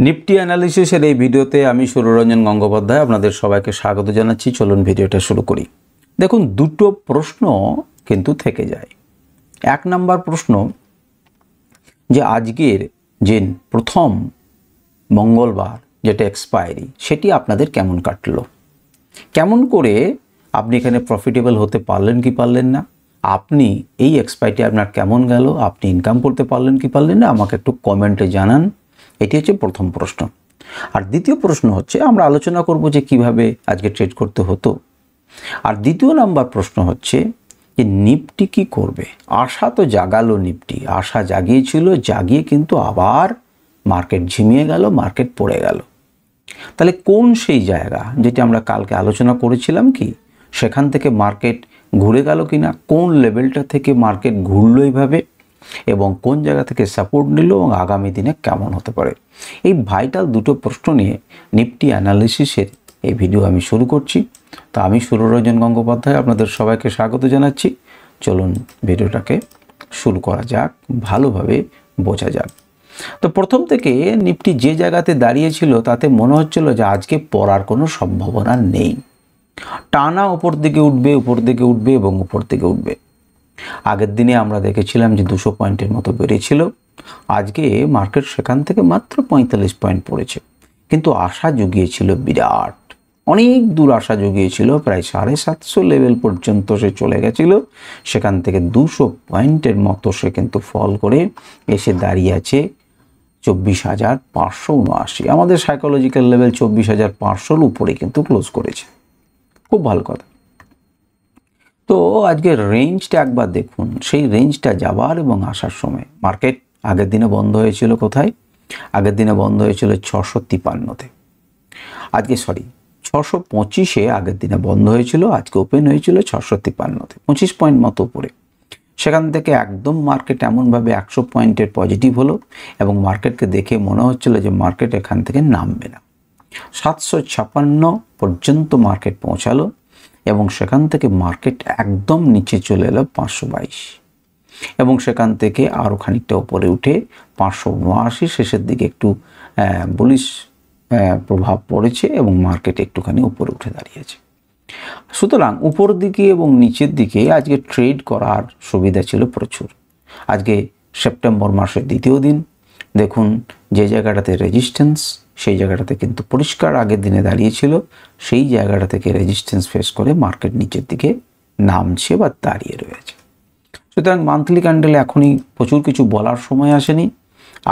Nifty অ্যানালিসিসের এই ভিডিওতে আমি সুররঞ্জন গঙ্গোপাধ্যায় আপনাদের সবাইকে স্বাগত জানাচ্ছি। চলুন ভিডিওটা শুরু করি। দেখুন, দুটো প্রশ্ন কিন্তু থেকে যায়। এক নাম্বার প্রশ্ন, যে আজকের যে প্রথম মঙ্গলবার যেটা এক্সপায়ারি, সেটি আপনাদের কেমন কাটলো, কেমন করে আপনি এখানে প্রফিটেবল হতে পারলেন কি পারলেন না, আপনি এই এক্সপায়ারিটি আপনার কেমন গেল, আপনি ইনকাম করতে পারলেন কি পারলেন না, আমাকে একটু কমেন্টে জানান। এটি হচ্ছে প্রথম প্রশ্ন। আর দ্বিতীয় প্রশ্ন হচ্ছে, আমরা আলোচনা করব যে কিভাবে আজকে ট্রেড করতে হতো। আর দ্বিতীয় নাম্বার প্রশ্ন হচ্ছে যে নিফটি কি করবে। আশা তো জাগালো, নিফটি আশা জাগিয়েছিল, জাগিয়ে কিন্তু আবার মার্কেট ঝিমিয়ে গেল, মার্কেট পড়ে গেল। তাহলে কোন সেই জায়গা যেটি আমরা কালকে আলোচনা করেছিলাম, কি সেখান থেকে মার্কেট ঘুরে গেল কিনা, কোন লেভেলটা থেকে মার্কেট ঘুরলো এইভাবে, এবং কোন জায়গা থেকে সাপোর্ট নিল, এবং আগামী দিনে কেমন হতে পারে, এই ভাইটাল দুটো প্রশ্ন নিয়ে নিফটি অ্যানালিসিসের এই ভিডিও আমি শুরু করছি। তো আমি সুররঞ্জন গঙ্গোপাধ্যায় আপনাদের সবাইকে স্বাগত জানাচ্ছি। চলুন ভিডিওটাকে শুরু করা যাক, ভালোভাবে বোঝা যাক। তো প্রথম থেকে নিফটি যে জায়গাতে দাঁড়িয়েছিল তাতে মনে হচ্ছিল যে আজকে পড়ার কোনো সম্ভাবনা নেই, টানা উপর দিকে উঠবে, উপর দিকে উঠবে এবং উপর দিকে উঠবে। আগের দিনে আমরা দেখেছিলাম যে 200 পয়েন্টের মতো বেড়েছিল, আজকে মার্কেট সেখান থেকে মাত্র 45 পয়েন্ট পড়েছে। কিন্তু আশা জুগিয়েছিল বিরাট, অনেক দূর আশা জুগিয়েছিল, প্রায় 750 লেভেল পর্যন্ত সে চলে গেছিল। সেখান থেকে 200 পয়েন্টের মতো সে কিন্তু ফল করে এসে দাঁড়িয়ে আছে 24,579। আমাদের সাইকোলজিক্যাল লেভেল 24,500-র উপরে কিন্তু ক্লোজ করেছে। খুব ভালো কথা। তো আজকের রেঞ্জটা একবার দেখুন, সেই রেঞ্জটা যাবার এবং আসার সময় মার্কেট আগের দিনে বন্ধ হয়েছিল কোথায়? আগের দিনে বন্ধ হয়েছিল 653-তে। আজকে 625-এ আগের দিনে বন্ধ হয়েছিল, আজকে ওপেন হয়েছিল 653-তে, 25 পয়েন্ট মতো উপরে। সেখান থেকে একদম মার্কেট এমনভাবে 100 পয়েন্টের পজিটিভ হলো, এবং মার্কেটকে দেখে মনে হচ্ছিল যে মার্কেট এখান থেকে নামবে না। 756 পর্যন্ত মার্কেট পৌঁছালো, এবং সেখান থেকে মার্কেট একদম নিচে চলে এলো 522, এবং সেখান থেকে আরও খানিকটা উপরে উঠে 579, শেষের দিকে একটু বুলিশ প্রভাব পড়েছে এবং মার্কেট একটুখানি উপরে উঠে দাঁড়িয়েছে। সুতরাং উপর দিকে এবং নিচের দিকে আজকে ট্রেড করার সুবিধা ছিল প্রচুর। আজকে সেপ্টেম্বর মাসের দ্বিতীয় দিন, দেখুন যে জায়গাটাতে রেজিস্ট্যান্স, সেই জায়গাটাতে কিন্তু পরিষ্কার আগের দিনে দাঁড়িয়েছিল, সেই জায়গাটা থেকে রেজিস্ট্যান্স ফেস করে মার্কেট নিচের দিকে নামছে বা দাঁড়িয়ে রয়েছে। সুতরাং মান্থলি ক্যান্ডেলে এখনই প্রচুর কিছু বলার সময় আসেনি,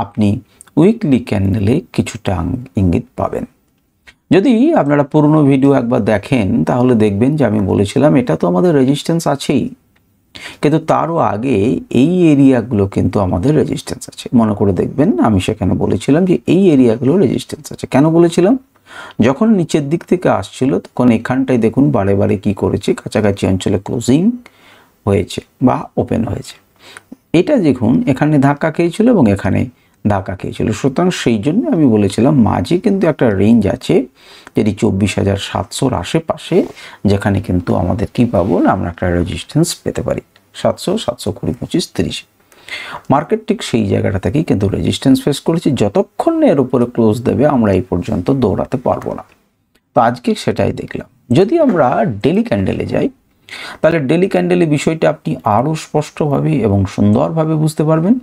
আপনি উইকলি ক্যান্ডেলে কিছুটা ইঙ্গিত পাবেন। যদি আপনারা পুরনো ভিডিও একবার দেখেন তাহলে দেখবেন যে আমি বলেছিলাম এটা তো আমাদের রেজিস্ট্যান্স আছেই, কিন্তু তারও আগে এই এরিয়াগুলো কিন্তু আমাদের রেজিস্ট্যান্স আছে। মনে করে দেখবেন আমি সেখানে বলেছিলাম যে এই এরিয়াগুলো রেজিস্ট্যান্স আছে। কেন বলেছিলাম? যখন নিচের দিক থেকে আসছিল তখন এখানটায় দেখুন বারে বারে কী করেছে, কাছাকাছি অঞ্চলে ক্লোজিং হয়েছে বা ওপেন হয়েছে। এটা দেখুন এখানে ধাক্কা খেয়েছিল এবং এখানে ধাক্কা খেয়েছিল। সুতরাং সেই জন্য আমি বলেছিলাম মাঝে কিন্তু একটা রেঞ্জ আছে, যেটি 24,700-র আশেপাশে, যেখানে কিন্তু আমাদের কী পাবো না, আমরা একটা রেজিস্ট্যান্স পেতে পারি 700, 720, 25, 30। মার্কেট ঠিক সেই জায়গাটা থেকেই কিন্তু রেজিস্ট্যান্স ফেস করেছি। যতক্ষণ না এর উপরে ক্লোজ দেবে আমরা এই পর্যন্ত দৌড়াতে পারবো না। তো আজকে সেটাই দেখলাম। যদি আমরা ডেলি ক্যান্ডেলে যাই তাহলে ডেলি ক্যান্ডেলে বিষয়টা আপনি আরও স্পষ্টভাবে এবং সুন্দরভাবে বুঝতে পারবেন।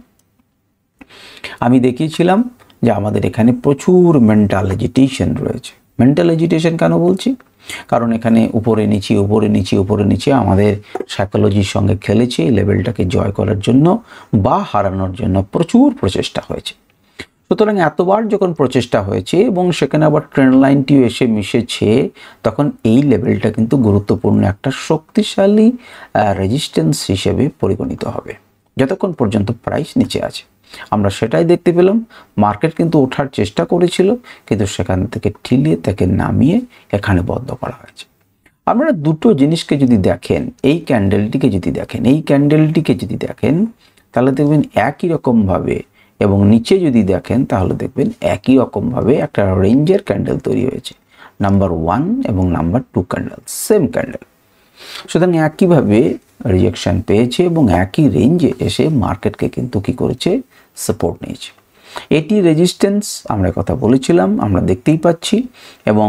আমি দেখিয়েছিলাম যে আমাদের এখানে প্রচুর মেন্টাল এজিটেশন রয়েছে। মেন্টাল এজিটেশন কেন বলছি? কারণ এখানে উপরে নিচে উপরে নিচে উপরে নিচে আমাদের সাইকোলজির সঙ্গে খেলেছে, লেভেলটাকে জয় করার জন্য বা হারানোর জন্য প্রচুর প্রচেষ্টা হয়েছে। সুতরাং এতবার যখন প্রচেষ্টা হয়েছে এবং সেখানে আবার ট্রেন্ড লাইনটিও এসে মিশেছে, তখন এই লেভেলটা কিন্তু গুরুত্বপূর্ণ একটা শক্তিশালী রেজিস্ট্যান্স হিসেবে পরিগণিত হবে যতক্ষণ পর্যন্ত প্রাইস নিচে আছে। আমরা সেটাই দেখতে পেলাম। মার্কেট কিন্তু ওঠার চেষ্টা করেছিল, কিন্তু সেখান থেকে ঠিলিয়ে তাকে নামিয়ে এখানে বন্ধ করা হয়েছে। আপনারা দুটো জিনিসকে যদি দেখেন, এই ক্যান্ডেলটিকে যদি দেখেন, এই ক্যান্ডেলটিকে যদি দেখেন তাহলে দেখবেন একই রকমভাবে, এবং নিচে যদি দেখেন তাহলে দেখবেন একই রকমভাবে একটা রেঞ্জের ক্যান্ডেল তৈরি হয়েছে। নাম্বার 1 এবং নাম্বার 2 ক্যান্ডেল সেম ক্যান্ডেল। সুতরাং একইভাবে রিজেকশন পেয়েছে এবং একই রেঞ্জে এসে মার্কেটকে কিন্তু কী করেছে, সাপোর্ট নিয়েছে। এটি রেজিস্ট্যান্স আমরা কথা বলেছিলাম, আমরা দেখতেই পাচ্ছি, এবং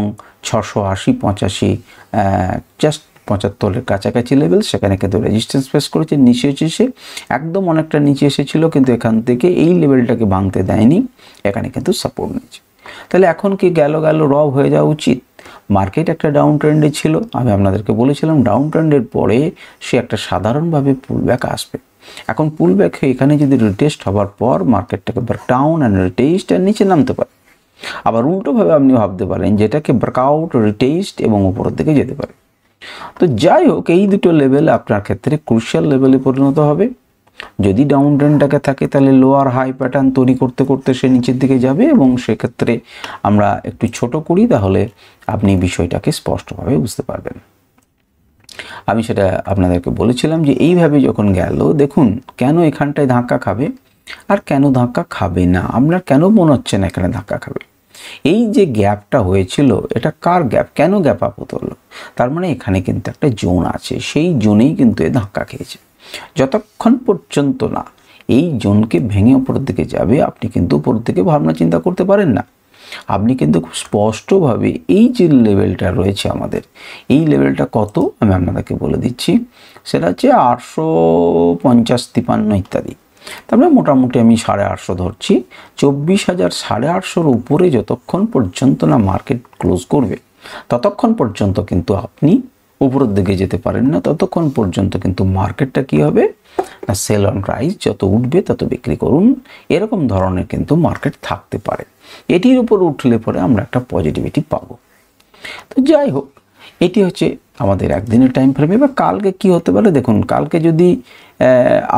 680-85 জাস্ট 75-এর কাছাকাছি লেভেল, সেখানে কিন্তু রেজিস্ট্যান্স ফেস করেছে, নিচে এসেছে, একদম অনেকটা নিচে এসেছিল, কিন্তু এখান থেকে এই লেভেলটাকে ভাঙতে দেয়নি, এখানে কিন্তু সাপোর্ট নিয়েছে। তাহলে এখন কি গেল রব হয়ে যাওয়া উচিত? মার্কেট একটা ডাউন ট্রেন্ডে ছিল, আমি আপনাদেরকে বলেছিলাম ডাউন ট্রেন্ডের পরে সে একটা সাধারণভাবে পুলব্যাক আসবে। এখন পুলব্যাক হয়ে এখানে যদি রিটেস্ট হওয়ার পর মার্কেটটাকে ব্রেকডাউন অ্যান্ড রিটেস্ট আর নিচে নামতে পারে। আবার উল্টোভাবে আপনি ভাবতে পারেন যেটাকে ব্রেকআউট, রিটেস্ট এবং উপরের দিকে যেতে পারে। তো যাই হোক, এই দুটো লেভেল আপনার ক্ষেত্রে ক্রুশিয়াল লেভেলে পরিণত হবে। যদি ডাউন ট্রেন্ডটাকে থাকে তাহলে লোয়ার হাই প্যাটার্ন তৈরি করতে করতে সে নিচের দিকে যাবে, এবং সেক্ষেত্রে আমরা একটু ছোট করি, তাহলে আপনি বিষয়টাকে স্পষ্টভাবে বুঝতে পারবেন। আমি সেটা আপনাদেরকে বলেছিলাম যে এইভাবে যখন গেল, দেখুন কেন এখানটায় ধাক্কা খাবে আর কেন ধাক্কা খাবে না। আপনার কেন মনে হচ্ছে না এখানে ধাক্কা খাবে? এই যে গ্যাপটা হয়েছিল, এটা কার গ্যাপ? কেন গ্যাপ আপ হলো? তার মানে এখানে কিন্তু একটা জোন আছে, সেই জোনেই কিন্তু এ ধাক্কা খেয়েছে। যতক্ষণ পর্যন্ত না এই জোনকে ভেঙে উপরের দিকে যাবে, আপনি কিন্তু উপরের দিকে ভাবনা চিন্তা করতে পারেন না। আপনি কিন্তু খুব স্পষ্টভাবে এই যে লেভেলটা রয়েছে আমাদের, এই লেভেলটা কত আমি আপনাদেরকে বলে দিচ্ছি, সেটা হচ্ছে 850-53 ইত্যাদি। তারপরে মোটামুটি আমি 850 ধরছি। 24,000 850 উপরে যতক্ষণ পর্যন্ত না মার্কেট ক্লোজ করবে, ততক্ষণ পর্যন্ত কিন্তু আপনি উপরের দিকে যেতে পারেন না। ততক্ষণ পর্যন্ত কিন্তু মার্কেটটা কী হবে না, সেল অন রাইজ, যত উঠবে তত বিক্রি করুন, এরকম ধরনের কিন্তু মার্কেট থাকতে পারে। এটির উপর উঠলে পরে আমরা একটা পজিটিভিটি পাবো। তো যাই হোক, এটি হচ্ছে আমাদের একদিনের টাইম ফ্রেমে। বা কালকে কি হতে পারে দেখুন, কালকে যদি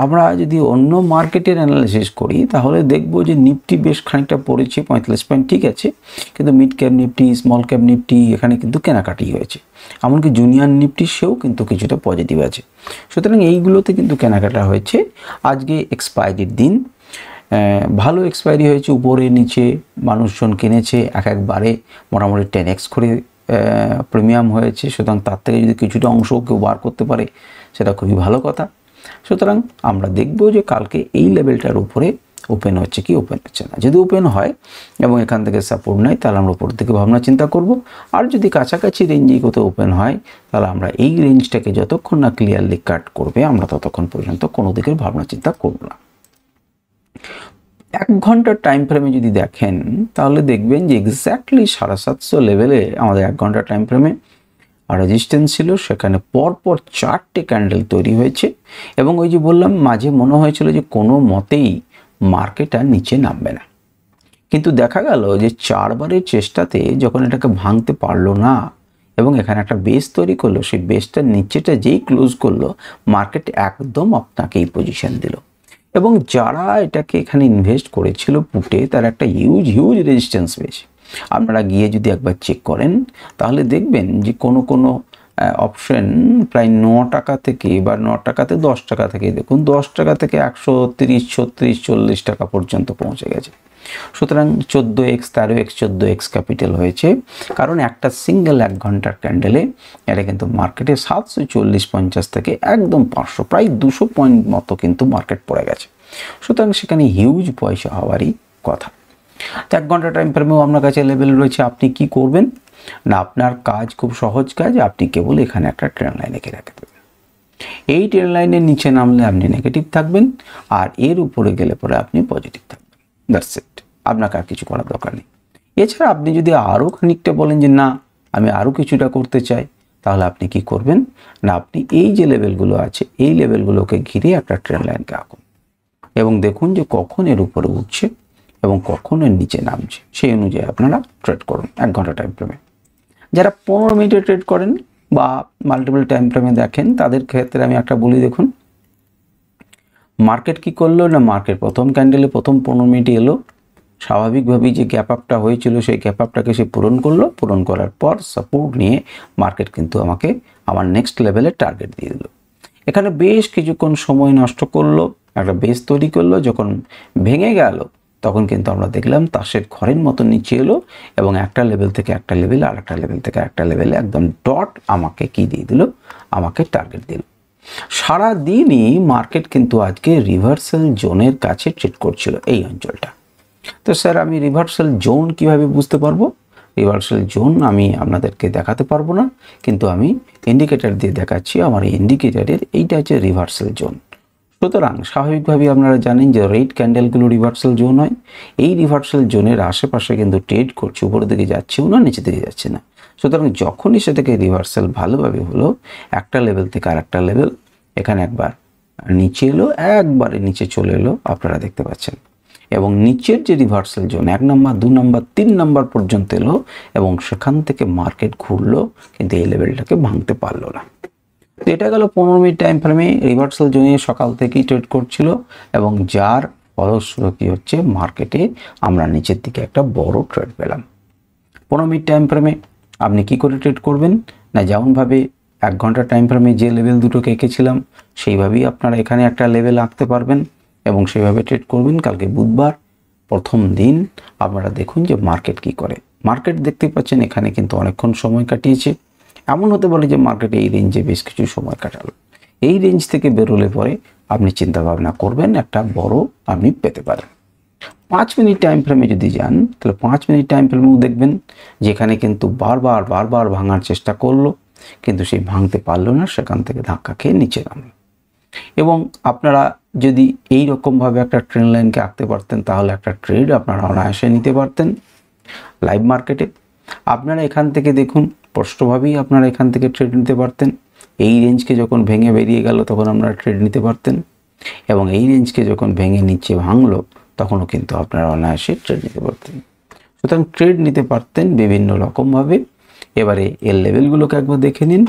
আমরা যদি অন্য মার্কেটের অ্যানালিসিস করি, তাহলে দেখব যে নিফটি বেশ খানিকটা পড়েছে 45 পয়েন্ট, ঠিক আছে, কিন্তু mid cap Nifty, small cap Nifty এখানে কিন্তু কেনাকাটি হয়েছে। এমনকি জুনিয়র নিফটি সেও কিন্তু কিছুটা পজিটিভ আছে। সুতরাং এইগুলোতে কিন্তু কেনাকাটা হয়েছে। আজকে এক্সপায়ারির দিন, ভালো এক্সপায়ারি হয়েছে, উপরে নিচে মানুষজন কিনেছে, একবারে মোটামুটি 10x করে প্রিমিয়াম হয়েছে। সুতরাং তার থেকে যদি কিছুটা অংশ কেউ বার করতে পারে, সেটা খুবই ভালো কথা। সুতরাং আমরা দেখব যে কালকে এই লেভেলটার উপরে ওপেন হচ্ছে কি ওপেন হচ্ছে না। যদি ওপেন হয় এবং এখান থেকে সাপোর্ট নেয়, তাহলে আমরা উপর থেকে ভাবনা চিন্তা করব। আর যদি কাছাকাছি রেঞ্জেই কোথাও ওপেন হয়, তাহলে আমরা এই রেঞ্জটাকে যতক্ষণ না ক্লিয়ারলি কাট করবে, আমরা ততক্ষণ পর্যন্ত কোনো দিকের ভাবনা চিন্তা করব না। 1 ঘন্টার টাইম ফ্রেমে যদি দেখেন, তাহলে দেখবেন যে এক্স্যাক্টলি 750 লেভেলে আমাদের 1 ঘন্টার টাইম ফ্রেমে রেজিস্ট্যান্স ছিল। সেখানে পরপর 4টে ক্যান্ডেল তৈরি হয়েছে, এবং ওই যে বললাম মাঝে মনে হয়েছিল যে কোনো মতেই মার্কেট আর নিচে নামবে না, কিন্তু দেখা গেল যে 4 বারের চেষ্টাতে যখন এটাকে ভাঙতে পারলো না এবং এখানে একটা বেস তৈরি করলো, সেই বেসটার নিচেটা যেই ক্লোজ করলো, মার্কেট একদম আপনাকে এই পজিশন দিল। এবং যারা এটাকে এখানে ইনভেস্ট করেছিল পুটে, তারা একটা হিউজ রেজিস্ট্যান্স পেয়েছে। আপনারা গিয়ে যদি একবার চেক করেন, তাহলে দেখবেন যে কোনো অপশন প্রায় 9 টাকা থেকে, বা 9 টাকাতে 10 টাকা থেকে, দেখুন 10 টাকা থেকে 130, 36, 40 টাকা পর্যন্ত পৌঁছে গেছে। সুতরাং 14x, 13x, 14x ক্যাপিটাল হয়েছে, কারণ একটা সিঙ্গেল 1 ঘন্টার ক্যান্ডেলে এটা কিন্তু মার্কেটে 740-50 থেকে একদম 500, প্রায় 200 পয়েন্ট মতো কিন্তু মার্কেট পড়ে গেছে। সুতরাং সেখানে হিউজ পয়সা হওয়ারই কথা। তো 1 ঘন্টা টাইম ফ্রেমেও আপনার কাছে লেভেল রয়েছে। আপনি কি করবেন না, আপনার কাজ খুব সহজ কাজ, আপনি কেবল এখানে একটা ট্রেন্ড লাইন এঁকে রাখতে দেবেন। এই ট্রেন্ড লাইনের নিচে নামলে আপনি নেগেটিভ থাকবেন, আর এর উপরে গেলে পরে আপনি পজিটিভ থাকবেন। দ্যাটস ইট, আপনাকে আর কিছু করার দরকার নেই। এছাড়া আপনি যদি আরও খানিকটা বলেন যে না আমি আরও কিছুটা করতে চাই, তাহলে আপনি কি করবেন না, আপনি এই যে লেভেলগুলো আছে, এই লেভেলগুলোকে ঘিরে একটা ট্রেন্ড লাইনকে আঁকুন, এবং দেখুন যে কখন এর উপরে উঠছে এবং কখন এর নিচে নামছে, সেই অনুযায়ী আপনারা ট্রেড করুন 1 ঘন্টা টাইম ফ্রেমে। যারা 15 মিনিটে ট্রেড করেন বা মাল্টিপল টাইম ফ্রেমে দেখেন, তাদের ক্ষেত্রে আমি একটা বলি, দেখুন মার্কেট কি করলো না, মার্কেট প্রথম ক্যান্ডেলে প্রথম 15 মিনিটে এলো, স্বাভাবিকভাবেই যে গ্যাপ আপটা হয়েছিল সেই গ্যাপ আপটাকে সে পূরণ করলো। পূরণ করার পর সাপোর্ট নিয়ে মার্কেট কিন্তু আমাকে আমার নেক্সট লেভেলের টার্গেট দিয়ে দিল। এখানে বেশ কিছুক্ষণ সময় নষ্ট করলো, একটা বেস তৈরি করলো, যখন ভেঙে গেল তখন কিন্তু আমরা দেখলাম তাসের ঘরের মতো নিচে এলো, এবং একটা লেভেল থেকে একটা লেভেল, আর একটা লেভেল থেকে একটা লেভেলে একদম ডট আমাকে কি দিয়ে দিল, আমাকে টার্গেট দিল। সারাদিনই মার্কেট কিন্তু আজকে রিভার্সাল জোনের কাছে ট্রেড করছিল এই অঞ্চলটা। তো স্যার আমি রিভার্সাল জোন কিভাবে বুঝতে পারবো? রিভার্সাল জোন আমি আপনাদেরকে দেখাতে পারবো না, কিন্তু আমি ইন্ডিকেটর দিয়ে দেখাচ্ছি। আমার ইন্ডিকেটরের এইটা হচ্ছে রিভার্সাল জোন। সুতরাং স্বাভাবিকভাবেই আপনারা জানেন যে রেড ক্যান্ডেলগুলো রিভার্সাল জোন হয়। এই রিভার্সাল জোনের আশেপাশে কিন্তু ট্রেড করছে, উপরের দিকে যাচ্ছেও না, নিচে দিকে যাচ্ছে না। সুতরাং যখনই সেটাকে রিভার্সাল ভালোভাবে হলো, একটা লেভেল থেকে আরেকটা লেভেল, এখানে একবার নিচে এলো, একবারে নিচে চলে এলো, আপনারা দেখতে পাচ্ছেন। এবং নিচের যে রিভার্সাল জোন 1 নম্বর 2 নম্বর 3 নম্বর পর্যন্ত এলো এবং সেখান থেকে মার্কেট ঘুরলো, কিন্তু এই লেভেলটাকে ভাঙতে পারলো না। তো এটা গেল 15 মিনিট টাইম ফ্রেমে রিভার্সাল জোনে সকাল থেকেই ট্রেড করছিল, এবং যার ফলস্বরূপ কি হচ্ছে, মার্কেটে আমরা নিচের দিকে একটা বড় ট্রেড পেলাম। 15 মিনিট টাইম ফ্রেমে আপনি কি করে ট্রেড করবেন না, যেমনভাবে 1 ঘন্টা টাইম ফ্রেমে যে লেভেল দুটোকে এঁকেছিলাম সেইভাবেই আপনারা এখানে একটা লেভেল আঁকতে পারবেন এবং সেইভাবে ট্রেড করবেন। কালকে বুধবার, প্রথম দিন। আপনারা দেখুন যে মার্কেট কি করে। মার্কেট দেখতে পাচ্ছেন এখানে কিন্তু অনেকক্ষণ সময় কাটিয়েছে। এমন হতে পারে যে মার্কেট এই রেঞ্জে বেশ কিছু সময় কাটালো। এই রেঞ্জ থেকে বেরোলে পরে আপনি চিন্তা ভাবনা করবেন একটা বড় আপনি পেতে পারেন। 5 মিনিট টাইম ফ্রেমে যদি যান, তাহলে 5 মিনিট টাইম ফ্রেমেও দেখবেন যেখানে কিন্তু বারবার ভাঙার চেষ্টা করলো, কিন্তু সেই ভাঙতে পারলো না, সেখান থেকে ধাক্কা খেয়ে নিচে নামলো। এবং আপনারা যদি এই রকমভাবে একটা ট্রেন্ড লাইনকে আঁকতে পারতেন, তাহলে একটা ট্রেড আপনারা অনায়াসে নিতে পারতেন লাইভ মার্কেটে। আপনারা এখান থেকে দেখুন, স্পষ্টভাবেই আপনারা এখান থেকে ট্রেড নিতে পারতেন। এই রেঞ্জকে যখন ভেঙে বেরিয়ে গেল তখন আপনারা ট্রেড নিতে পারতেন, এবং এই রেঞ্জকে যখন ভেঙে নিচে ভাঙলো তখনও কিন্তু আপনারা অনায়াসে ট্রেড নিতে পারতেন। সুতরাং ট্রেড নিতে পারতেন বিভিন্ন রকমভাবে। এবারে এর লেভেলগুলোকে একবার দেখে নিন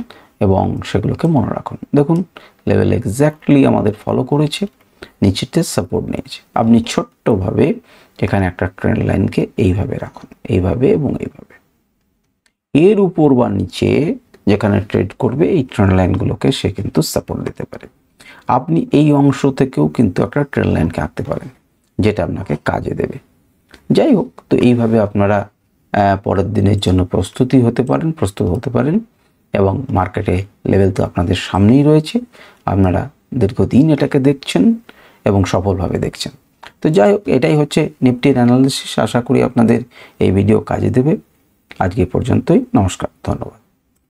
এবং সেগুলোকে মনে রাখুন। দেখুন লেভেল এক্স্যাক্টলি আমাদের ফলো করেছে, নিচেতে সাপোর্ট নিয়েছে। আপনি ছোট্টভাবে এখানে একটা ট্রেন্ড লাইনকে এইভাবে রাখুন, এইভাবে এবং এইভাবে। এর উপর বা নিচে যেখানে ট্রেড করবে এই ট্রেন্ড লাইনগুলোকে সে কিন্তু সাপোর্ট দিতে পারে। আপনি এই অংশ থেকেও কিন্তু একটা ট্রেন্ড লাইনকে আঁকতে পারেন, যেটা আপনাকে কাজে দেবে। যাই হোক, তো এইভাবে আপনারা পরের দিনের জন্য প্রস্তুত হতে পারেন। এবং মার্কেটে লেভেল তো আপনাদের সামনেই রয়েছে, আপনারা দীর্ঘদিন এটাকে দেখছেন এবং সফলভাবে দেখছেন। তো যাই হোক, এটাই হচ্ছে নিফটির অ্যানালিসিস। আশা করি আপনাদের এই ভিডিও কাজে দেবে। আজকে পর্যন্তই, নমস্কার, ধন্যবাদ।